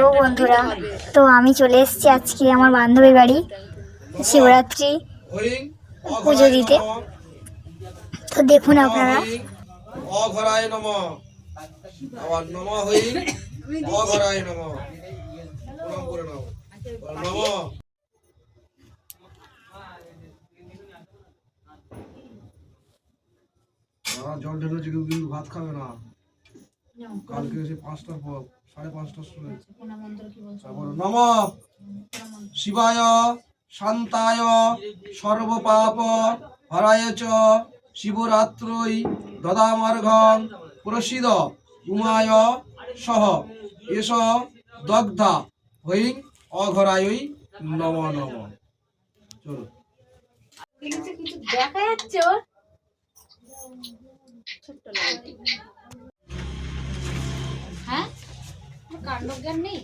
Hello বন্ধুরা, তো আমি চলে এসেছি আজকে আমার বান্ধবীর বাড়ি শিবরাত্রি পুজো দিতে। তো দেখুন আপনারা। অঘরায় নমঃ। আবার নমঃ হই অঘরায় নমঃ। প্রণাম করে নাও। নমঃ। জল ঢেলেছি কিন্তু ভাত খাবে না। কালকে এসে 5টার পর 5:30টার সময় নমঃ শিবায় শান্তায় সর্বপাপ হরায় চ শিবরাত্রৈ দদামার্ঘং প্রসিদ উমায় সহ এষ দগ্ধা হইং অঘরায়ৈ নম নম। চলো কিছু দেখা যাচ্ছে ওর ছোট্ট লাইট। হ্যাঁ, কাণ্ডজ্ঞান নেই।